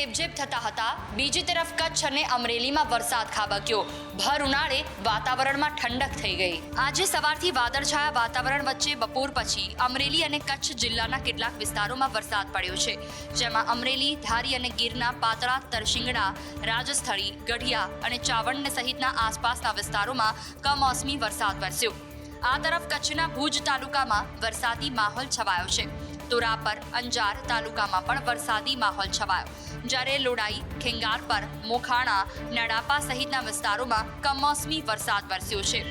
રેબઝેબ થતા હતા, બીજી તરફ કચ્છ અને અમરેલીમાં વરસાદ ખાબક્યો. ભર ઉનાળે વાતાવરણમાં ઠંડક થઈ ગઈ. આજે સવારથી વાદળછાયા વાતાવરણ વચ્ચે બપોર પછી અમરેલી અને કચ્છ જિલ્લાના કેટલાક વિસ્તારોમાં વરસાદ પડ્યો છે, જેમાં અમરેલી, ધારી અને ગીરના પાતળા, તરશીંગડા, રાજસ્થળી, ગઢિયા અને ચાવંડ સહિતના આસપાસના વિસ્તારોમાં કમોસમી વરસાદ વરસ્યો. આ તરફ કચ્છના ભુજ તાલુકામાં વરસાદી માહોલ છવાયો છે. તો રાપર, અંજાર તાલુકામાં પણ વરસાદી માહોલ છવાયો, જ્યારે લોડાઈ, ખેંગારપર, મોખાણા, નડાપા સહિતના વિસ્તારોમાં કમોસમી વરસાદ વરસ્યો છે.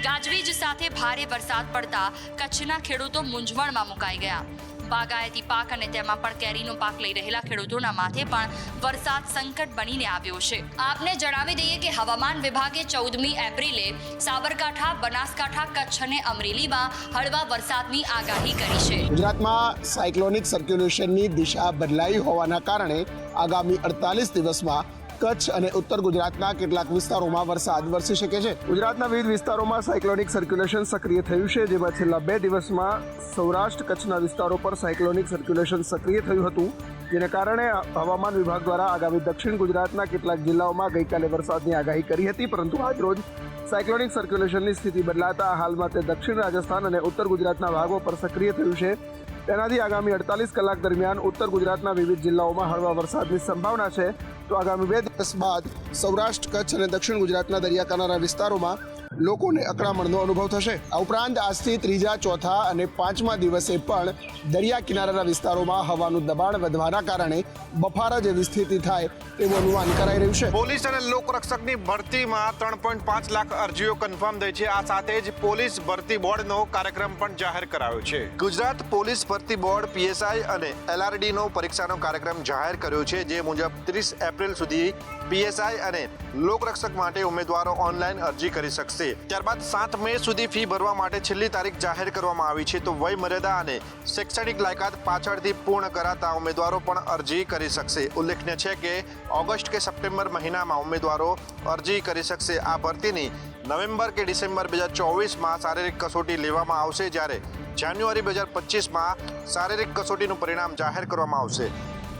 ગાજવીજ સાથે ભારે વરસાદ પડતા કચ્છના ખેડૂતો મૂંઝવણમાં મુકાઈ ગયા. બાગાયતી પાક અને તેમાં પણ કેરીનો પાક લઈ રહેલા ખેડૂતોના માથે પણ વરસાદ સંકટ બનીને આવ્યો છે. આપને જણાવી દઈએ કે હવામાન વિભાગે 14મી એપ્રિલે સાબરકાંઠા, બનાસકાંઠા, કચ્છ અને અમરેલીમાં હળવા વરસાદની આગાહી કરી છે. ગુજરાતમાં સાયક્લોનિક સર્ક્યુલેશનની દિશા બદલાઈ હોવાના કારણે આગામી 48 દિવસમાં કચ્છ અને ઉત્તર ગુજરાતના કેટલાક વિસ્તારોમાં વરસાદ વરસી શકે છે. ગુજરાતના વિવિધ વિસ્તારોમાં સાયક્લોનિક સર્ક્યુલેશન સક્રિય થયું છે, જેમાં છેલ્લા 2 દિવસમાં સૌરાષ્ટ્ર કચ્છના વિસ્તારો પર સાયક્લોનિક સર્ક્યુલેશન સક્રિય થયું હતું, જેને કારણે હવામાન વિભાગ દ્વારા આગામી દક્ષિણ ગુજરાતના કેટલાક જિલ્લાઓમાં ગઈકાલે વરસાદની આગાહી કરી હતી. પરંતુ આજરોજ સાયક્લોનિક સર્ક્યુલેશનની સ્થિતિ બદલાતા હાલમાં તે દક્ષિણ રાજસ્થાન અને ઉત્તર ગુજરાતના ભાગો પર સક્રિય થયું છે. તેનાથી આગામી 48 કલાક દરમિયાન ઉત્તર ગુજરાતના વિવિધ જિલ્લાઓમાં હળવા વરસાદની સંભાવના છે. તો આગામી 2 દિવસ બાદ સૌરાષ્ટ્ર, કચ્છ અને દક્ષિણ ગુજરાતના દરિયાકાંઠાના વિસ્તારોમાં લોકોને અકળામણનો અનુભવ થશે. આ ઉપરાંત આજથી 3જા, 4થા અને 5મા દિવસે પણ દરિયા કિનારાના વિસ્તારોમાં હવાનું દબાણ વધવાના કારણે બફારા જેવી સ્થિતિ થાય તેવું અનુમાન કરાઈ રહ્યું છે. પોલીસ અને લોકરક્ષકની ભરતીમાં 3.5 લાખ અરજીઓ કન્ફર્મ થઈ છે. આ સાથે જ પોલીસ ભરતી બોર્ડનો કાર્યક્રમ પણ જાહેર કરાયો છે. ગુજરાત પોલીસ ભરતી બોર્ડ PSI અને LRDનો પરીક્ષાનો કાર્યક્રમ જાહેર કર્યો છે, જે મુજબ 30 એપ્રિલ સુધી PSI અને લોકરક્ષક માટે ઉમેદવારો ઓનલાઈન અરજી કરી શકશે. ત્યારબાદ 7 મે સુધી ફી ભરવા માટે છેલ્લી તારીખ જાહેર કરવામાં આવી છે. તો વય મર્યાદા અને શૈક્ષણિક લાયકાત પાછળથી પૂર્ણ કરાતા ઉમેદવારો પણ અરજી કરી શકશે. ઉલ્લેખનીય છે કે ઓગસ્ટ કે સપ્ટેમ્બર મહિનામાં ઉમેદવારો અરજી કરી શકશે. આ ભરતીની નવેમ્બર કે ડિસેમ્બર 2024માં શારીરિક કસોટી લેવામાં આવશે, જ્યારે જાન્યુઆરી 2025માં શારીરિક કસોટીનું પરિણામ જાહેર કરવામાં આવશે.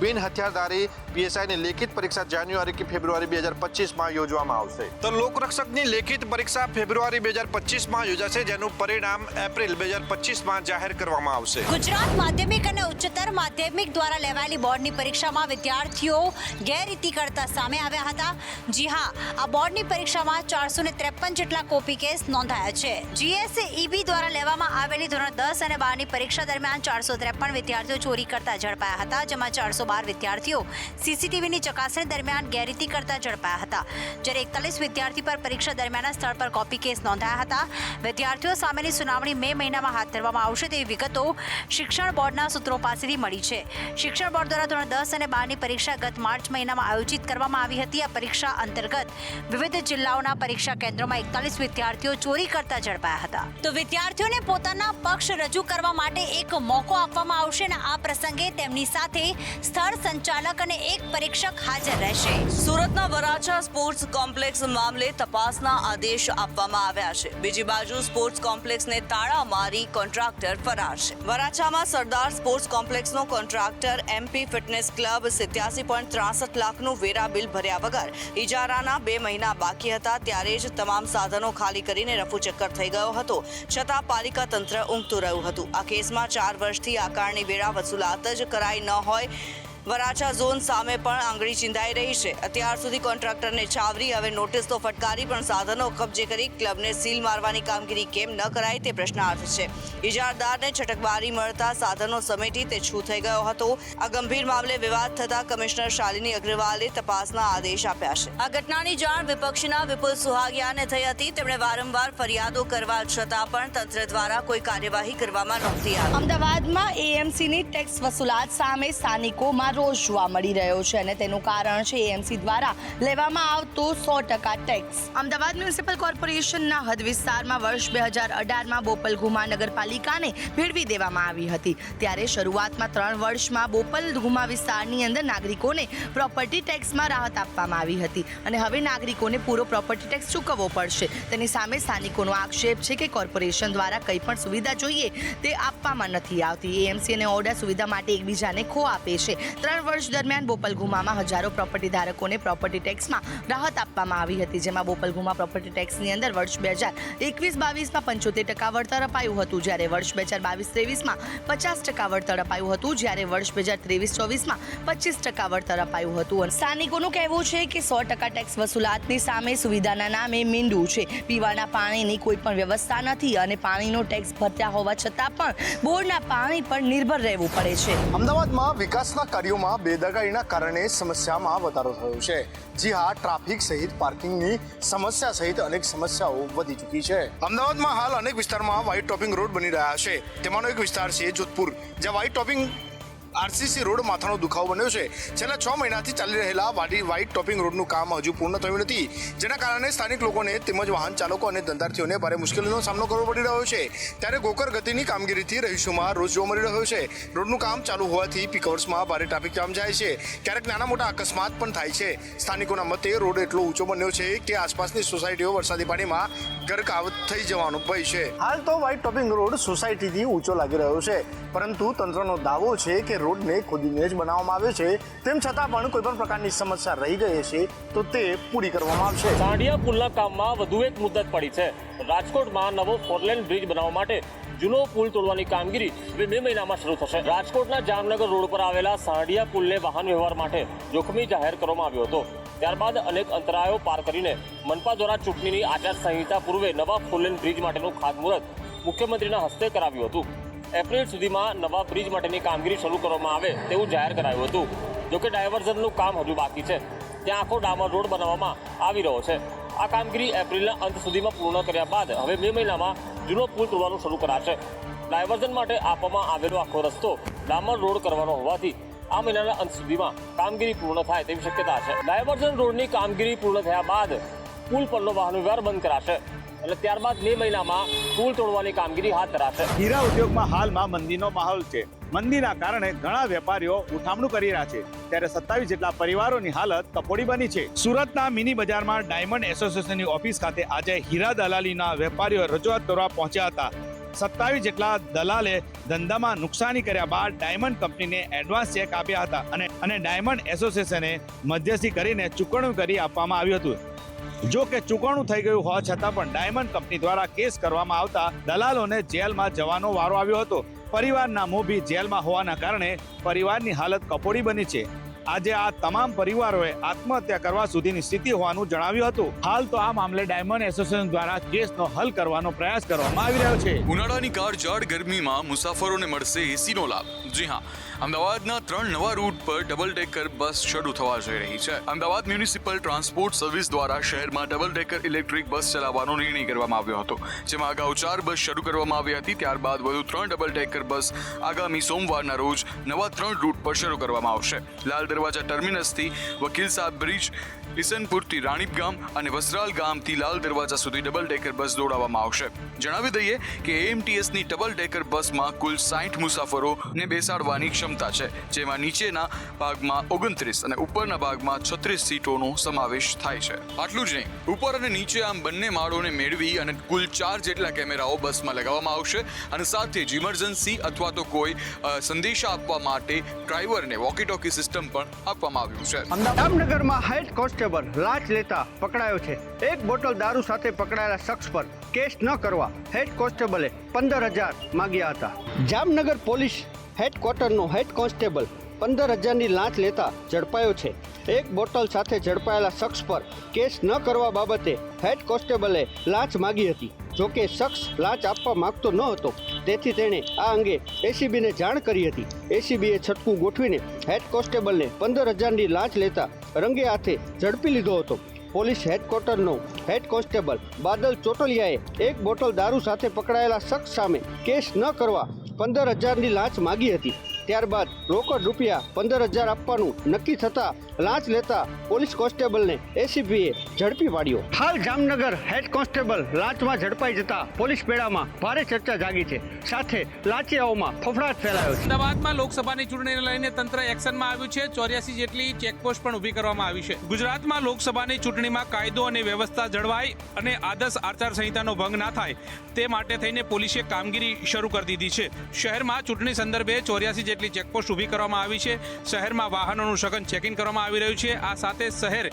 બિન હથિયારધારી PSIની લેખિત પરીક્ષા જાન્યુઆરી કે ફેબ્રુઆરી 2025માં યોજવામાં આવશે. તો લોકરક્ષકની લેખિત પરીક્ષા ફેબ્રુઆરી 2025માં યોજાશે, જેનું પરિણામ એપ્રિલ 2025માં જાહેર કરવામાં આવશે. ગુજરાત માધ્યમિક અને ઉચ્ચતર માધ્યમિક દ્વારા લેવાયેલી બોર્ડની પરીક્ષામાં વિદ્યાર્થીઓ ગેરરીતિ કરતા સામે આવ્યા હતા. જી હા, આ બોર્ડની પરીક્ષામાં 453 જેટલા કોપી કેસ નોંધાયા છે. GSEB દ્વારા લેવામાં આવેલી ધોરણ 10 અને 12ની પરીક્ષા દરમિયાન 453 વિદ્યાર્થીઓ ચોરી કરતા ઝડપાયા હતા, જેમાં 412 વિદ્યાર્થીઓ CCTVની ચકાસણી દરમિયાન ગેરરીતિ કરતા ઝડપાયા હતા, જ્યારે 41 વિદ્યાર્થી પર પરીક્ષા દરમિયાન સ્થળ પર કોપી કેસ નોંધાયા હતા. વિદ્યાર્થીઓ સામેની સુનાવણી મે મહિનામાં હાથ ધરવામાં આવશે તેવી વિગતો શિક્ષણ બોર્ડના સૂત્રો પાસેથી મળી છે. શિક્ષણ બોર્ડ દ્વારા ધોરણ 10 અને 12ની પરીક્ષા ગત માર્ચ મહિનામાં આયોજિત કરવામાં આવી હતી. આ પરીક્ષા અંતર્ગત વિવિધ જિલ્લાઓના પરીક્ષા કેન્દ્રોમાં 41 વિદ્યાર્થીઓ ચોરી કરતા ઝડપાયા હતા. તો વિદ્યાર્થીઓને પોતાના પક્ષ રજૂ કરવા માટે એક મોકો આપવામાં આવશે અને આ પ્રસંગે તેમની સાથે સ્થળ સંચાલક અને એક પરીક્ષક હાજર રહેશે. સુરતના વરાછા સ્પોર્ટ્સ કોમ્પ્લેક્સ મામલે તપાસના આદેશ આપવામાં આવ્યા છે. બીજી બાજુ સ્પોર્ટ્સ કોમ્પ્લેક્સને તાળા મારી કોન્ટ્રાક્ટર ફરાર છે. વરાછામાં સરદાર સ્પોર્ટ્સ કોમ્પ્લેક્સનો કોન્ટ્રાક્ટર MP ફિટનેસ ક્લબ 87.63 લાખનું વેરા બિલ ભર્યા વગર ઇજારાના 2 મહિના બાકી હતા ત્યારે જ તમામ સાધનો ખાલી કરીને રફુચક્કર થઈ ગયો હતો, છતાં પાલિકા તંત્ર ઊંઘતું રહ્યું હતું. આ કેસમાં 4 વર્ષથી આકારણી વેરા વસૂલાત જ કરાઈ ન હોય વરાછા ઝોન સામે પણ આંગળી ચિંધાઈ રહી છે. અત્યાર સુધી કોન્ટ્રાક્ટરને છાવરી, હવે નોટિસ તો ફટકારી, પણ સાધનો કબજે કરી ક્લબને સીલ મારવાની કામગીરી કેમ ન કરાય તે પ્રશ્નાર્થ છે. ઇજારદારને છટકબારી મળતા સાધનો સમેટી તે છૂ થઈ ગયો હતો. આ ગંભીર મામલે વિવાદ થતા કમિશનર શાલિની અગ્રવાલે તપાસના આદેશ આપ્યા છે. આ ઘટનાની જાણ વિપક્ષના વિપુલ સુહાગિયાને થઈ હતી. તેમણે વારંવાર ફરિયાદો કરવા છતાં પણ તંત્ર દ્વારા કોઈ કાર્યવાહી કરવામાં નહોતી આવી. અમદાવાદમાં AMCની ટેક્સ વસૂલાત સામે સ્થાનિકોમાં રોષ જોવા મળી રહ્યો છે અને તેનું કારણ છે AMC દ્વારા લેવામાં આવતો 100% ટેક્સ. અમદાવાદ મ્યુનિસિપલ કોર્પોરેશનના હદ વિસ્તારમાં વર્ષ 2018માં બોપલ ઘુમા નગરપાલિકાને ભેળવી દેવામાં આવી હતી. ત્યારે શરૂઆતમાં 3 વર્ષમાં બોપલ ઘુમા વિસ્તારની અંદર નાગરિકોને પ્રોપર્ટી ટેક્સમાં રાહત આપવામાં આવી હતી અને હવે નાગરિકોને પૂરો પ્રોપર્ટી ટેક્સ ચૂકવવો પડશે. તેની સામે સ્થાનિકોનો આક્ષેપ છે કે કોર્પોરેશન દ્વારા કંઈ પણ સુવિધા જોઈએ તે આપવામાં નથી આવતી. AMC અને ઓરડા સુવિધા માટે એકબીજાને ખો આપે છે. 3 વર્ષ દરમિયાન બોપલગુમામાં હજારો પ્રોપર્ટી ધારકોને પ્રોપર્ટી ટેક્સમાં રાહત આપવામાં આવી હતી, જેમાં બોપલગુમા પ્રોપર્ટી ટેક્સની અંદર વર્ષ 2021-22માં 75% વળતર અપાયું હતું, જ્યારે વર્ષ 2022-23માં 50% વળતર અપાયું હતું, જ્યારે વર્ષ 2023-24માં 25% વળતર અપાયું હતું. સ્થાનિકોનું કહેવું છે કે 100% ટેક્સ વસૂલાતની સામે સુવિધાના નામે મીંડું છે. પીવાના પાણીની કોઈ પણ વ્યવસ્થા નથી અને પાણીનો ટેક્સ ભરતા હોવા છતાં પણ બોરના પાણી પર નિર્ભર રહેવું પડે છે. અમદાવાદમાં વિકાસના કાર્યોમાં બેદરકારીના કારણે સમસ્યામાં વધારો થયો છે. જી હા, ટ્રાફિક સહિત પાર્કિંગની સમસ્યા સહિત અનેક સમસ્યાઓ વધી ચૂકી છે. અમદાવાદમાં હાલ અનેક વિસ્તારમાં વ્હાઇટ ટોપિંગ રોડ બની રહ્યા છે. તેમાંનો એક વિસ્તાર છે જોધપુર, જ્યાં વ્હાઇટ ટોપિંગ આરસીસી રોડ માથાનો દુખાવો બન્યો છે. છેલ્લા 6 મહિનાથી ચાલી રહેલા વ્હાઇટ ટોપિંગ રોડનું કામ હજુ પૂર્ણ થયું નથી, જેના કારણે સ્થાનિક લોકોને તેમજ વાહન ચાલકો અને ધંધાર્થીઓને ભારે મુશ્કેલીનો સામનો કરવો પડી રહ્યો છે. ત્યારે ગોકર ગતિની કામગીરીથી રહીશોમાં રોજ જોવા મળી રહ્યો છે. રોડનું કામ ચાલુ હોવાથી પીક અવર્સમાં ભારે ટ્રાફિક જામ જાય છે. ક્યારેક નાના મોટા અકસ્માત પણ થાય છે. સ્થાનિકોના મતે રોડ એટલો ઊંચો બન્યો છે કે આસપાસની સોસાયટીઓ વરસાદી પાણીમાં ગરકાવ થઈ જવાનો ભય છે. હાલ તો વ્હાઇટ ટોપિંગ રોડ સોસાયટીથી ઊંચો લાગી રહ્યો છે, પરંતુ તંત્રનો દાવો છે કે રોડને ખોદીને જ બનાવવામાં આવ્યો છે. તેમ છતાં પણ કોઈ પણ પ્રકારની સમસ્યા રહી ગઈ છે તો તે પૂરી કરવામાં આવશે. સાંઢિયા પુલના કામમાં વધુ એક મુદ્દત પડી છે. રાજકોટમાં નવો 4 લેન બ્રિજ બનાવવા માટે જૂનો પુલ તોડવાની કામગીરી હવે મે મહિનામાં શરૂ થશે. રાજકોટના જામનગર રોડ પર આવેલા સાંઢિયા પુલને વાહન વ્યવહાર માટે જોખમી જાહેર કરવામાં આવ્યો હતો. ત્યારબાદ અનેક અંતરાયો પાર કરીને મનપા દ્વારા ચૂંટણીની આચારસંહિતા પૂર્વે નવા 4 લેન બ્રિજ માટેનું ખાતમુહૂર્ત મુખ્યમંત્રીના હસ્તે કરાવ્યું હતું. એપ્રિલ સુધીમાં નવા બ્રિજ માટેની કામગીરી શરૂ કરવામાં આવે તેવું જાહેર કરાયું હતું. જોકે ડાયવર્ઝનનું કામ હજુ બાકી છે. ત્યાં આખો ડામર રોડ બનાવવામાં આવી રહ્યો છે. આ કામગીરી એપ્રિલના અંત સુધીમાં પૂર્ણ કર્યા બાદ હવે મે મહિનામાં જૂનો પુલ તોડવાનું શરૂ કરાશે. ડાયવર્ઝન માટે આપવામાં આવેલો આખો રસ્તો ડામર રોડ કરવાનો હોવાથી આ મહિનાના અંત સુધીમાં કામગીરી પૂર્ણ થાય તેવી શક્યતા છે. ડાયવર્ઝન રોડની કામગીરી પૂર્ણ થયા બાદ પુલ પરનો વાહન વ્યવહાર બંધ કરાશે અને ત્યારબાદ મે મહિનામાં પુલ તોડવાની કામગીરી હાથ ધરાશે. હીરા ઉદ્યોગમાં હાલમાં મંદીનો માહોલ છે. મંદીના કારણે ઘણા વેપારીઓ ઉઠામણું કરી રહ્યા છે, ત્યારે 27 જેટલા પરિવારોની હાલત કફોડી બની છે. સુરતના મિની બજારમાં ડાયમંડ એસોસિએશનની ઓફિસ ખાતે આજે હીરા દલાલીના વેપારીઓ રજૂઆત કરવા પહોંચ્યા હતા. 27 જેટલા દલાલે ધંધામાં નુકસાની કર્યા બાદ ડાયમંડ કંપનીને એડવાન્સ ચેક આપ્યા હતા અને ડાયમંડ એસોસિએશને મધ્યસ્થી કરીને ચૂકવણું કરી આપવામાં આવ્યું હતું. જો કે ચૂકવણું થઈ ગયું હોવા છતાં પણ ડાયમંડ કંપની દ્વારા કેસ કરવામાં આવતા દલાલોને જેલમાં જવાનો વારો આવ્યો હતો. પરિવારના મોભી જેલમાં હોવાના કારણે પરિવારની હાલત કફોડી બની છે. આજે આ તમામ પરિવારોએ આત્મહત્યા કરવા સુધીની સ્થિતિ હોવાનું જણાવ્યું હતું. હાલ તો આ મામલે ડાયમંડ એસોસિએશન દ્વારા કેસનો હલ કરવાનો પ્રયાસ કરવામાં આવી રહ્યો છે. ઉનાળાની કાળઝાળ ગરમીમાં મુસાફરોને મળશે એસીનો લાભ. જી હા, અમદાવાદના 3 નવા રૂટ પર ડબલ ડેકર બસ શરૂ થવા જઈ રહી છે. અમદાવાદ મ્યુનિસિપલ ટ્રાન્સપોર્ટ સર્વિસ દ્વારા શહેરમાં ડબલ ડેકર ઇલેક્ટ્રિક બસ ચલાવવાનો નિર્ણય કરવામાં આવ્યો હતો, જેમાં અગાઉ 4 બસ શરૂ કરવામાં આવી હતી. ત્યારબાદ વધુ 3 ડબલ ડેકર બસ આગામી સોમવારના રોજ નવા 3 રૂટ પર શરૂ કરવામાં આવશે. લાલ દરવાજા ટર્મિનસથી વકીલ સાહેબ બ્રિજ, ઇસનપુરથી રાણીપગામ અને વસરાલ ગામથી લાલ દરવાજા સુધી ડબલ ડેકર બસ દોડાવવામાં આવશે. જણાવી દઈએ કે એએમટીએસની ડબલ ડેકર બસમાં કુલ 60 મુસાફરોને બેસાડવાની ક્ષમતા છે, જેમાં નીચેના ભાગમાં 29 અને ઉપરના ભાગમાં 36 સીટોનો સમાવેશ થાય છે. આટલું જ નહીં, ઉપર અને નીચે આમ બંને માળોને મેળવી અને કુલ 4 જેટલા કેમેરાઓ બસમાં લગાવવામાં આવશે અને સાથે જ ઇમરજન્સી અથવા તો કોઈ સંદેશા આપવા માટે ડ્રાઈવરને વોકી ટોકી સિસ્ટમ પણ આપવામાં આવ્યું છે. જામનગરમાં હેડ કોન્સ્ટેબલ લાંચ લેતા પકડાયો છે. 1 બોટલ દારૂ સાથે પકડાયેલા શખ્સ પર કેસ ન કરવા હેડ કોન્સ્ટેબલે 15,000 માંગ્યા હતા. જામનગર પોલીસ હેડક્વાર્ટરનો હેડ કોન્સ્ટેબલ 15,000ની લાંચ લેતા ઝડપાયો છે. 1 બોટલ સાથે ઝડપાયેલા શખ્સ પર કેસ ન કરવા બાબતે હેડ કોન્સ્ટેબલે લાંચ માંગી હતી. જોકે શખ્સ લાંચ આપવા માંગતો ન હતો, તેથી તેણે આ અંગે એસીબીને જાણ કરી હતી. એસીબીએ છટકું ગોઠવીને હેડ કોન્સ્ટેબલને 15,000ની લાંચ લેતા રંગે હાથે ઝડપી લીધો હતો. પોલીસ હેડક્વાર્ટરનો હેડ કોન્સ્ટેબલ બાદલ ચોટલિયાએ 1 બોટલ દારૂ સાથે પકડાયેલા શખ્સ સામે કેસ ન કરવા 15,000ની લાંચ માંગી હતી. ત્યારબાદ રોકડ રૂપિયા 15,000 આપવાનું નક્કી થતાં લાંચ લેતા પોલીસ કોન્સ્ટેબલને એસીબીએ ઝડપી પાડ્યો. હાલ જામનગર હેડ કોન્સ્ટેબલ લાંચમાં ઝડપાઈ જતા પોલીસ બેડામાં ભારે ચર્ચા જાગી છે. સાથે લાંચિયાઓમાં ફફડાટ ફેલાયો છે. અમદાવાદમાં લોકસભાની ચૂંટણીને લઈને તંત્ર એક્શનમાં આવ્યું છે. 84 જેટલી ચેકપોસ્ટ પણ ઊભી કરવામાં આવી છે. ગુજરાતમાં લોકસભાની ચૂંટણીમાં કાયદો અને વ્યવસ્થા જળવાય અને આદર્શ આચારસંહિતાનો ભંગ ના થાય તે માટે થઈને પોલીસે કામગીરી શરૂ કરી દીધી છે. શહેરમાં ચૂંટણી સંદર્ભે 84 જેટલી ચેકપોસ્ટ ઊભી કરવામાં આવી છે. શહેરમાં વાહનોનું સઘન ચેકિંગ કરવામાં આવી રહ્યું છે. આ સાથે શહેર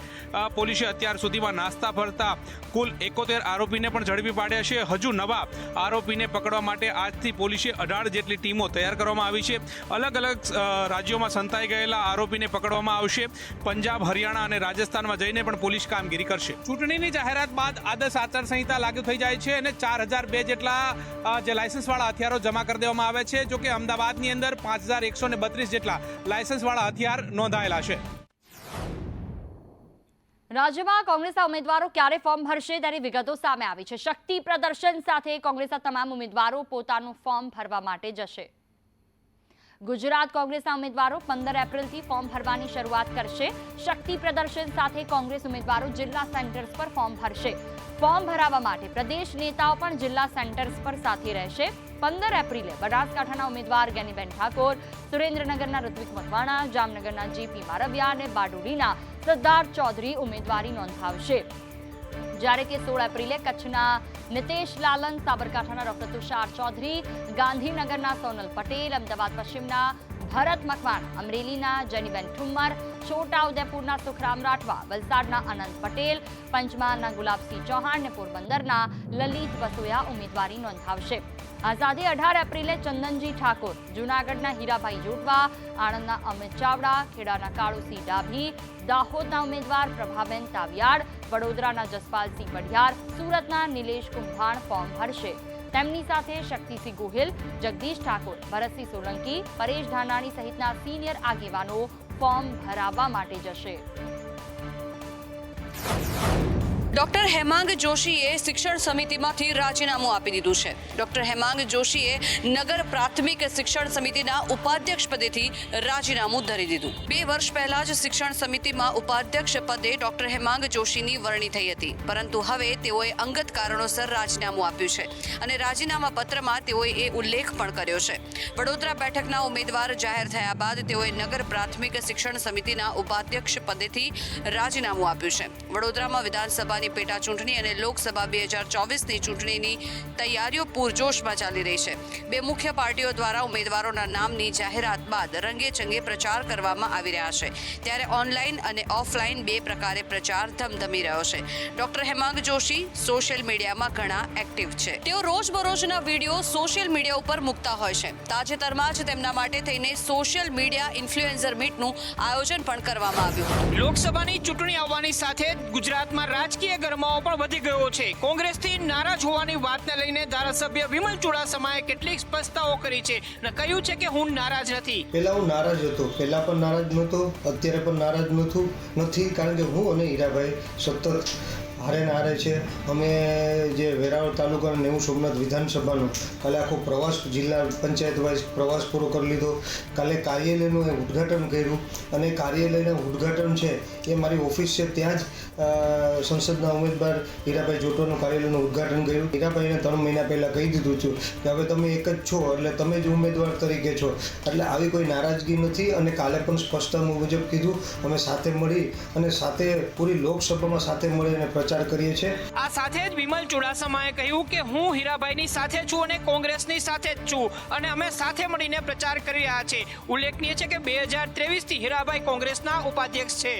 પોલીસે અત્યાર સુધીમાં નાસ્તા ફરતા કુલ 71 આરોપીને પણ ઝડપી પાડ્યા છે. હજુ નવા આરોપીને પકડવા માટે આજથી પોલીસે 18 જેટલી ટીમો તૈયાર કરવામાં આવી છે. અલગ અલગ રાજ્યોમાં સંતાઈ ગયેલા આરોપીને પકડવામાં આવશે. પંજાબ, હરિયાણા અને રાજસ્થાનમાં જઈને પણ પોલીસ કામગીરી કરશે. ચૂંટણીની જાહેરાત બાદ આદર્શ આચારસંહિતા લાગુ થઈ જાય છે અને 4002 જેટલા જે લાયસન્સવાળા હથિયારો જમા કરી દેવામાં આવે છે. જો કે અમદાવાદની અંદર 5132 જેટલા લાયસન્સવાળા હથિયાર નોંધાયેલા છે. રાજ્યમાં કોંગ્રેસના ઉમેદવારો ક્યારે ફોર્મ ભરશે તેની વિગતો સામે આવી છે. શક્તિ પ્રદર્શન સાથે કોંગ્રેસના તમામ ઉમેદવારો પોતાનું ફોર્મ ભરવા માટે જશે. ગુજરાત કોંગ્રેસના ઉમેદવારો 15 એપ્રિલથી ફોર્મ ભરવાની શરૂઆત કરશે. શક્તિ પ્રદર્શન સાથે કોંગ્રેસ ઉમેદવારો જિલ્લા સેન્ટર્સ પર ફોર્મ ભરશે. ફોર્મ ભરાવવા માટે પ્રદેશ નેતાઓ પણ જિલ્લા સેન્ટર્સ પર સાથે રહેશે. 15 એપ્રિલે બનાસકાંઠાના ઉમેદવાર જ્ઞાનીબેન ઠાકોર, સુરેન્દ્રનગરના ઋત્વિક મકવાણા, જામનગરના જેપી મારવિયા અને બારડોલીના સરદાર ચૌધરી ઉમેદવારી નોંધાવશે. જ્યારે કે 16 એપ્રિલે કચ્છના નિતેશ લાલન, સાબરકાંઠાના ડોક્ટર તુષાર ચૌધરી, ગાંધીનગરના સોનલ પટેલ, અમદાવાદ પશ્ચિમના ભરત મકવાણા, અમરેલીના જેનીબેન ઠુમ્મર, છોટાઉદેપુરના સુખરામ રાઠવા, વલસાડના અનંત પટેલ, પંચમહાલના ગુલાબસિંહ ચૌહાણ અને પોરબંદરના લલિત વસોયા ઉમેદવારી નોંધાવશે. આ સાથે 18 એપ્રિલે ચંદનજી ઠાકોર, જૂનાગઢના હીરાભાઈ જોટવા, આણંદના અમિત ચાવડા, ખેડાના કાળુસિંહ ડાભી, દાહોદના ઉમેદવાર પ્રભાબેન તાવિયાડ, વડોદરાના જસપાલસિંહ પઢિયાર, સુરતના નિલેશ કુંભાણ ફોર્મ ભરશે. તેમની સાથે શક્તિસિંહ ગોહિલ, જગદીશ ઠાકોર, ભરતસિંહ સોલંકી, પરેશ ધાનાણી સહિતના સિનિયર આગેવાનો ફોર્મ ભરાવવા માટે જશે. ડોક્ટર હેમાંગ જોશીએ શિક્ષણ સમિતિમાંથી રાજીનામું આપી દીધું છે. ડોક્ટર હેમાંગ જોશીએ નગર પ્રાથમિક શિક્ષણ સમિતિના ઉપાધ્યક્ષ પદેથી રાજીનામું ધરી દીધું. 2 વર્ષ પહેલા જ શિક્ષણ સમિતિમાં ઉપાધ્યક્ષ પદે ડોક્ટર હેમાંગ જોશીની વરણી થઈ હતી, પરંતુ હવે તેઓએ અંગત કારણોસર રાજીનામું આપ્યું છે અને રાજીનામા પત્રમાં તેઓએ એ ઉલ્લેખ પણ કર્યો છે. વડોદરા બેઠકના ઉમેદવાર જાહેર થયા બાદ તેઓએ નગર પ્રાથમિક શિક્ષણ સમિતિના ઉપાધ્યક્ષ પદેથી રાજીનામું આપ્યું છે. વડોદરામાં વિધાનસભા પેટા ચૂંટણી અને લોકસભા 2024ની ચૂંટણીની તૈયારીઓ પૂરજોશમાં ચાલી રહી છે. 2 મુખ્ય પાર્ટીઓ દ્વારા ઉમેદવારોના નામની જાહેરાત બાદ રંગેચંગે પ્રચાર કરવામાં આવી રહ્યા છે. ત્યારે ઓનલાઈન અને ઓફલાઈન 2 પ્રકારે પ્રચાર ધમધમી રહ્યો છે. ડોક્ટર હેમાંગ જોશી સોશિયલ મીડિયામાં ઘણા એક્ટિવ છે. તેઓ રોજબરોજના વિડીયો સોશિયલ મીડિયા ઉપર મૂકતા હોય છે. તાજેતરમાં જ તેમના માટે થઈને સોશિયલ મીડિયા ઇન્ફ્લુએન્સર મીટનું આયોજન પણ કરવામાં આવ્યું. લોકસભાની ચૂંટણી આવવાની સાથે ગુજરાતમાં રાજકીય ગરમાવો પણ વધી ગયો છે. કોંગ્રેસથી નારાજ હોવાની વાતને લઈને ધારાસભ્ય વિમલ ચુડાસમાએ કેટલીક સ્પષ્ટતાઓ કરી છે અને કહ્યું છે કે હું નારાજ નથી. પહેલા હું નારાજ હતો, પહેલા પણ નારાજ નહોતો, અત્યારે પણ નારાજ નથી, કારણ કે હું અને હીરાભાઈ સતત હારે ને હારે છે. અમે જે વેરાવળ તાલુકાના નેવું સોમનાથ વિધાનસભાનો કાલે આખો પ્રવાસ, જિલ્લા પંચાયત વાઇઝ પ્રવાસ પૂરો કરી લીધો. કાલે કાર્યાલયનું ઉદ્ઘાટન કર્યું અને કાર્યાલયના ઉદ્ઘાટન છે એ મારી ઓફિસ છે ત્યાં જ સંસદના ઉમેદવાર હીરાભાઈ જોટવાનું કાર્યાલયનું ઉદ્ઘાટન કર્યું. હીરાભાઈને 3 મહિના પહેલાં કહી દીધું છું કે હવે તમે એક જ છો, એટલે તમે જ ઉમેદવાર તરીકે છો, એટલે આવી કોઈ નારાજગી નથી. અને કાલે પણ સ્પષ્ટતા મુજબ કીધું, અમે સાથે મળી અને સાથે પૂરી લોકસભામાં સાથે મળીને પ્રચાર કરીએ છીએ. આ સાથે જ વિમલ ચુડાસમાએ કહ્યું કે હું હીરાભાઈની સાથે છું અને કોંગ્રેસની સાથે જ છું અને અમે સાથે મળીને પ્રચાર કરી રહ્યા છીએ. ઉલ્લેખનીય છે કે 2023થી હીરાભાઈ કોંગ્રેસના ઉપાધ્યક્ષ છે.